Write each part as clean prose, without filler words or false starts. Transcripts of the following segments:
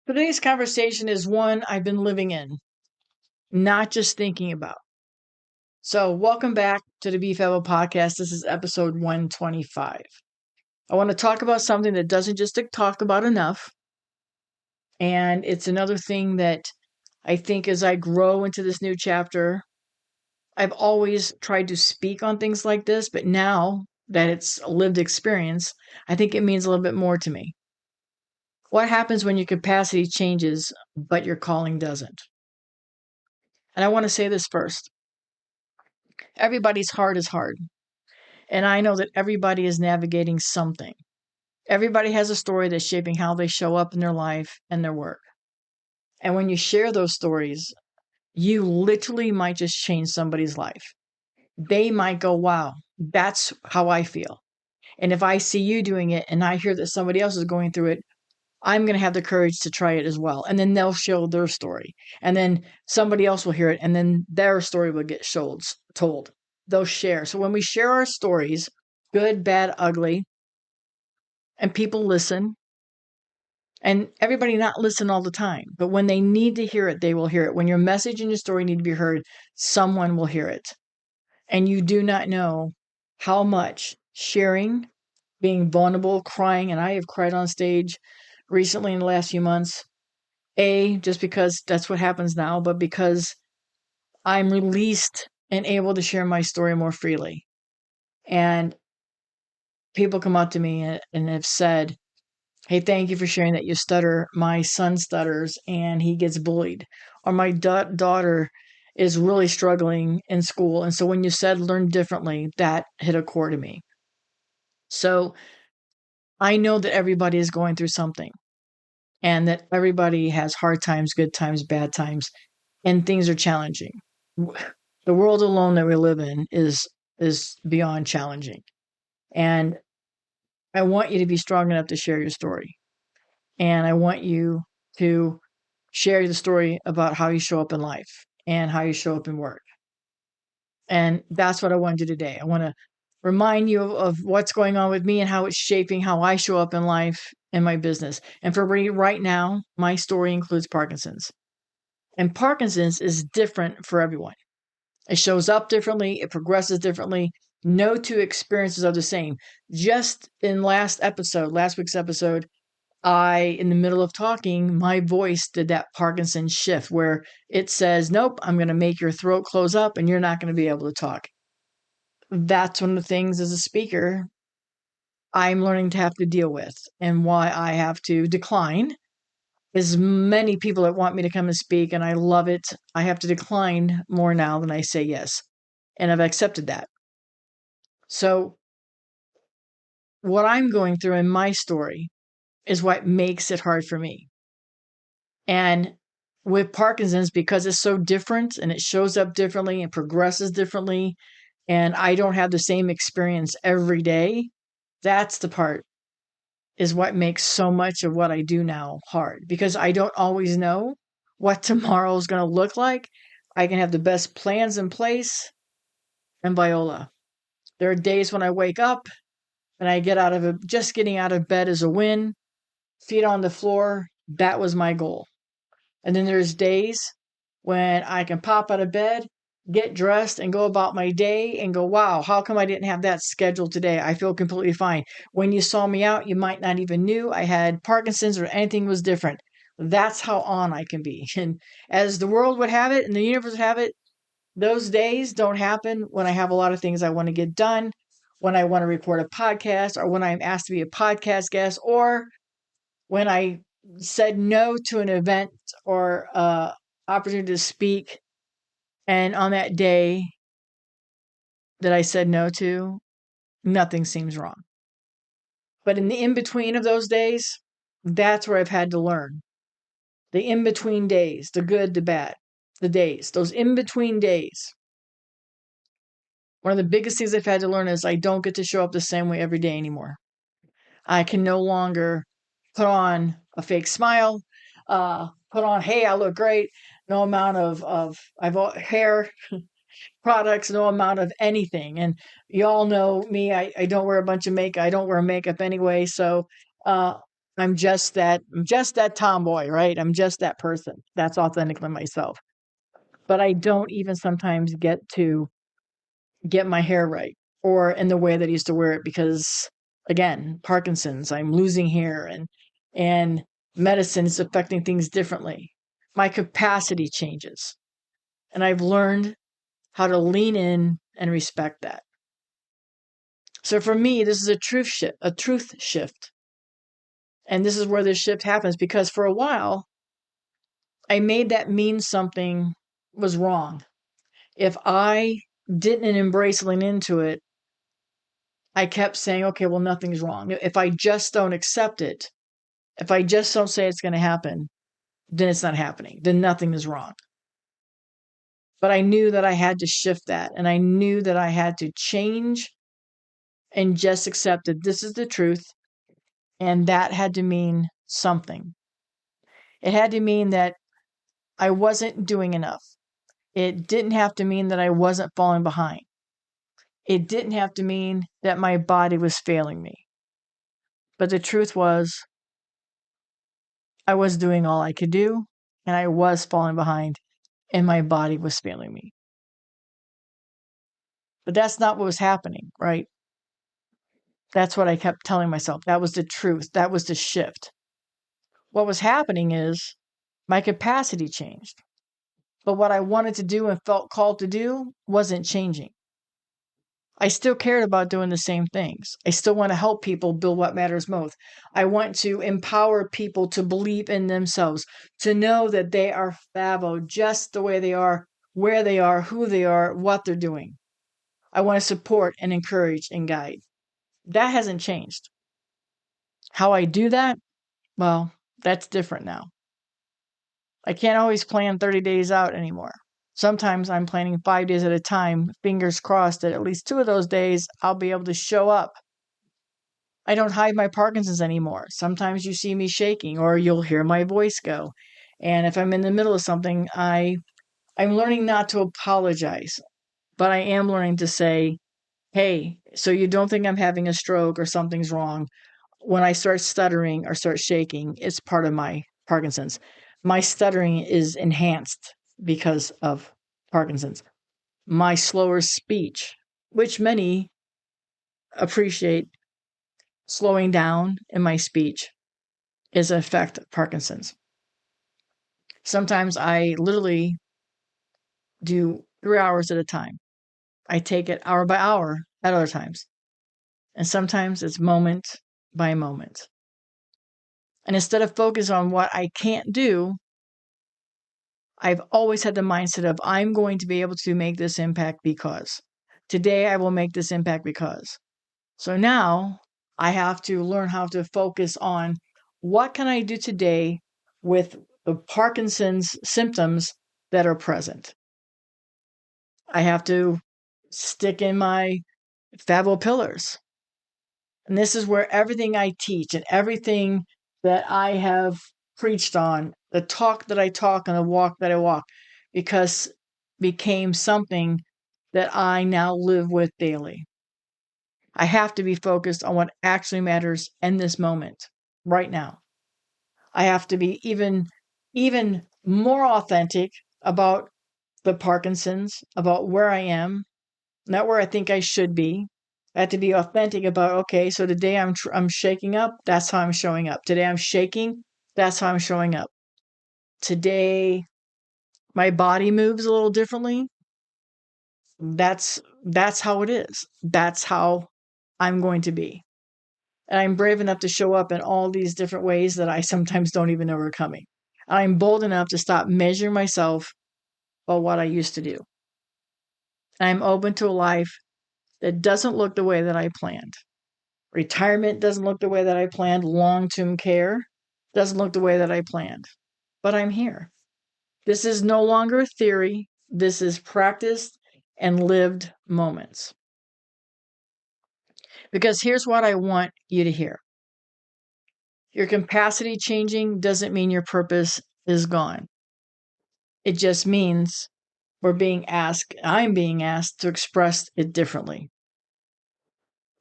Today's conversation is one I've been living in, not just thinking about. So, welcome back to the Beef Evo podcast. This is episode 125. I want to talk about something that doesn't just get talked about enough. And it's another thing that I think as I grow into this new chapter, I've always tried to speak on things like this, but now that it's a lived experience, I think it means a little bit more to me. What happens when your capacity changes, but your calling doesn't? And I want to say this first. Everybody's heart is hard. And I know that everybody is navigating something. Everybody has a story that's shaping how they show up in their life and their work. And when you share those stories, you literally might just change somebody's life. They might go, wow, that's how I feel. And if I see you doing it and I hear that somebody else is going through it, I'm going to have the courage to try it as well. And then they'll show their story. And then somebody else will hear it. And then their story will get told. They'll share. So when we share our stories, good, bad, ugly, and people listen, and everybody not listen all the time, but when they need to hear it, they will hear it. When your message and your story need to be heard, someone will hear it. And you do not know how much sharing, being vulnerable, crying, and I have cried on stage recently in the last few months, just because that's what happens now, but because I'm released and able to share my story more freely. And people come up to me and have said, hey, thank you for sharing that you stutter. My son stutters and he gets bullied. Or my daughter is really struggling in school. And so when you said learn differently, that hit a chord to me. So I know that everybody is going through something and that everybody has hard times, good times, bad times, and things are challenging. The world alone that we live in is beyond challenging. And I want you to be strong enough to share your story. And I want you to share the story about how you show up in life and how you show up in work. And that's what I want to do today. I want to remind you of what's going on with me and how it's shaping how I show up in life and my business. And for right now, my story includes Parkinson's. And Parkinson's is different for everyone. It shows up differently. It progresses differently. No two experiences are the same. Just in last week's episode, in the middle of talking, my voice did that Parkinson shift where it says, nope, I'm going to make your throat close up and you're not going to be able to talk. That's one of the things as a speaker I'm learning to have to deal with, and why I have to decline. As many people that want me to come and speak, and I love it, I have to decline more now than I say yes. And I've accepted that. So what I'm going through in my story is what makes it hard for me. And with Parkinson's, because it's so different and it shows up differently and progresses differently, and I don't have the same experience every day, that's the part is what makes so much of what I do now hard, because I don't always know what tomorrow is going to look like. I can have the best plans in place, and Viola, there are days when I wake up and I just getting out of bed is a win, feet on the floor, that was my goal. And then there's days when I can pop out of bed, get dressed, and go about my day and go, wow, how come I didn't have that scheduled today? I feel completely fine. When you saw me out, you might not even knew I had Parkinson's or anything was different. That's how on I can be. And as the world would have it and the universe would have it, those days don't happen when I have a lot of things I want to get done, when I want to record a podcast, or when I'm asked to be a podcast guest, or when I said no to an event or opportunity to speak, and on that day that I said no to, nothing seems wrong. But in the in-between of those days, that's where I've had to learn. The in-between days, the good, the bad, the days, those in-between days. One of the biggest things I've had to learn is I don't get to show up the same way every day anymore. I can no longer put on a fake smile, put on, hey, I look great. No amount of hair products, no amount of anything. And you all know me, I don't wear a bunch of makeup. I don't wear makeup anyway. So I'm just that tomboy, right? I'm just that person. That's authentically myself. But I don't even sometimes get my hair right or in the way that I used to wear it because again, Parkinson's, I'm losing hair and medicine is affecting things differently. My capacity changes. And I've learned how to lean in and respect that. So for me, this is a truth shift. And this is where this shift happens because for a while, I made that mean something was wrong. If I didn't embrace lean into it, I kept saying, okay, well, nothing's wrong. If I just don't accept it, if I just don't say it's going to happen, then it's not happening. Then nothing is wrong. But I knew that I had to shift that. And I knew that I had to change and just accept that this is the truth. And that had to mean something. It had to mean that I wasn't doing enough. It didn't have to mean that I wasn't falling behind. It didn't have to mean that my body was failing me. But the truth was, I was doing all I could do, and I was falling behind, and my body was failing me. But that's not what was happening, right? That's what I kept telling myself. That was the truth. That was the shift. What was happening is my capacity changed. But what I wanted to do and felt called to do wasn't changing. I still cared about doing the same things. I still want to help people build what matters most. I want to empower people to believe in themselves, to know that they are fabo just the way they are, where they are, who they are, what they're doing. I want to support and encourage and guide. That hasn't changed. How I do that? Well, that's different now. I can't always plan 30 days out anymore. Sometimes I'm planning 5 days at a time, fingers crossed that at least 2 of those days I'll be able to show up. I don't hide my Parkinson's anymore. Sometimes you see me shaking or you'll hear my voice go. And if I'm in the middle of something, I'm learning not to apologize, but I am learning to say, hey, so you don't think I'm having a stroke or something's wrong. When I start stuttering or start shaking, it's part of my Parkinson's. My stuttering is enhanced because of Parkinson's. My slower speech, which many appreciate slowing down in my speech, is an effect of Parkinson's. Sometimes I literally do 3 hours at a time. I take it hour by hour at other times. And sometimes it's moment by moment. And instead of focus on what I can't do, I've always had the mindset of I'm going to be able to make this impact because. Today I will make this impact because. So now I have to learn how to focus on what can I do today with the Parkinson's symptoms that are present. I have to stick in my Fabo pillars. And this is where everything I teach and everything that I have preached on, the talk that I talk and the walk that I walk, because became something that I now live with daily. I have to be focused on what actually matters in this moment, right now. I have to be even more authentic about the Parkinson's, about where I am, not where I think I should be. I have to be authentic about, okay, so today I'm shaking up, that's how I'm showing up. Today I'm shaking, that's how I'm showing up. Today my body moves a little differently. That's how it is. That's how I'm going to be. And I'm brave enough to show up in all these different ways that I sometimes don't even know are coming. I'm bold enough to stop measuring myself by what I used to do. I'm open to a life that doesn't look the way that I planned. Retirement doesn't look the way that I planned. Long-term care doesn't look the way that I planned. But I'm here. This is no longer a theory. This is practiced and lived moments. Because here's what I want you to hear. Your capacity changing doesn't mean your purpose is gone. It just means I'm being asked to express it differently.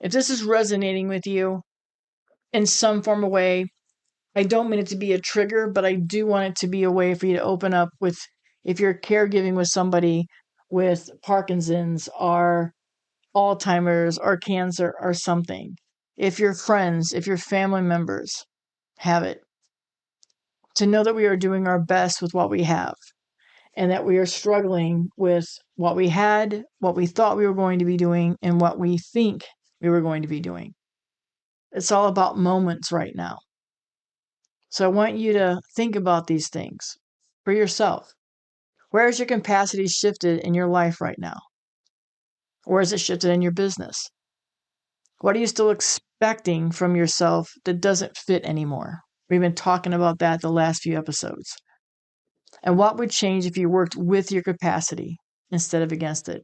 If this is resonating with you in some form or way, I don't mean it to be a trigger, but I do want it to be a way for you to open up with, if you're caregiving with somebody with Parkinson's or Alzheimer's or cancer or something. If your friends, if your family members have it, to know that we are doing our best with what we have and that we are struggling with what we had, what we thought we were going to be doing, and what we think we were going to be doing. It's all about moments right now. So I want you to think about these things for yourself. Where is your capacity shifted in your life right now? Or is it shifted in your business? What are you still expecting from yourself that doesn't fit anymore? We've been talking about that the last few episodes. And what would change if you worked with your capacity instead of against it?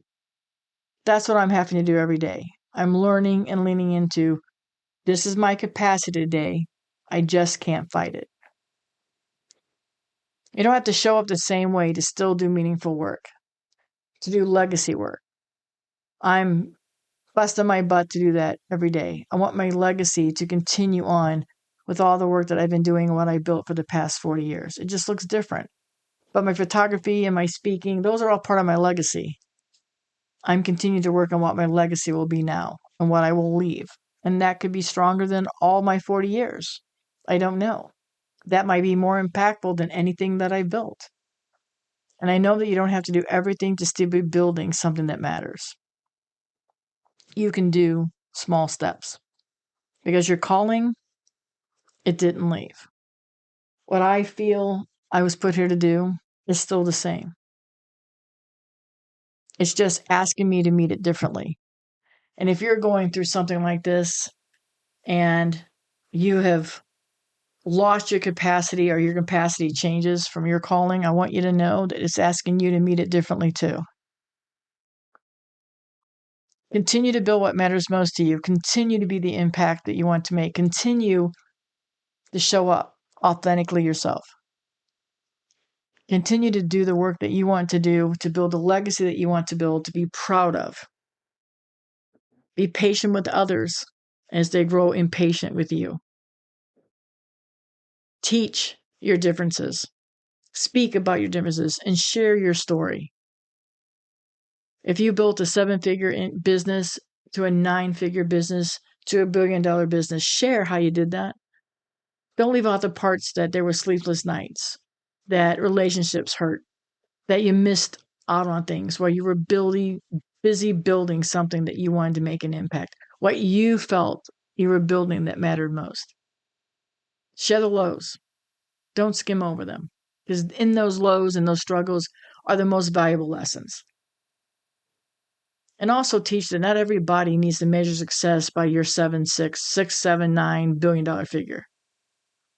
That's what I'm having to do every day. I'm learning and leaning into, this is my capacity today. I just can't fight it. You don't have to show up the same way to still do meaningful work, to do legacy work. I'm busting my butt to do that every day. I want my legacy to continue on with all the work that I've been doing and what I built for the past 40 years. It just looks different. But my photography and my speaking, those are all part of my legacy. I'm continuing to work on what my legacy will be now and what I will leave. And that could be stronger than all my 40 years. I don't know. That might be more impactful than anything that I built. And I know that you don't have to do everything to still be building something that matters. You can do small steps because your calling, it didn't leave. What I feel I was put here to do is still the same. It's just asking me to meet it differently. And if you're going through something like this and you have lost your capacity or your capacity changes from your calling, I want you to know that it's asking you to meet it differently too. Continue to build what matters most to you. Continue to be the impact that you want to make. Continue to show up authentically yourself. Continue to do the work that you want to do, to build the legacy that you want to build, to be proud of. Be patient with others as they grow impatient with you. Teach your differences. Speak about your differences and share your story. If you built a 7-figure business to a 9-figure business to a $1 billion business, share how you did that. Don't leave out the parts that there were sleepless nights, that relationships hurt, that you missed out on things while you were busy building something that you wanted to make an impact, what you felt you were building that mattered most. Share the lows. Don't skim over them, because in those lows and those struggles are the most valuable lessons. And also teach that not everybody needs to measure success by your 6, 7, 9 billion-dollar figure.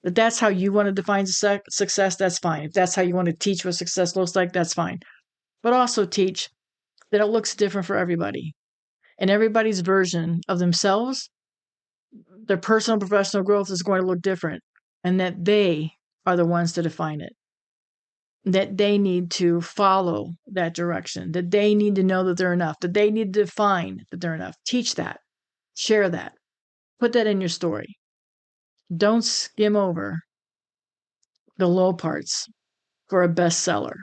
If that's how you want to define success, that's fine. If that's how you want to teach what success looks like, that's fine. But also teach that it looks different for everybody. And everybody's version of themselves, their personal and professional growth is going to look different. And that they are the ones to define it. That they need to follow that direction. That they need to know that they're enough. That they need to define that they're enough. Teach that. Share that. Put that in your story. Don't skim over the low parts for a bestseller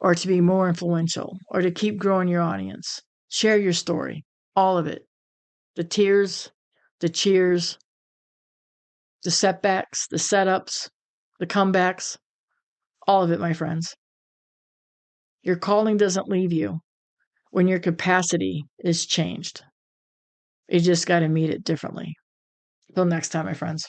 or to be more influential or to keep growing your audience. Share your story. All of it. The tears, the cheers, the setbacks, the setups, the comebacks, all of it, my friends. Your calling doesn't leave you when your capacity is changed. You just got to meet it differently. Till next time, my friends.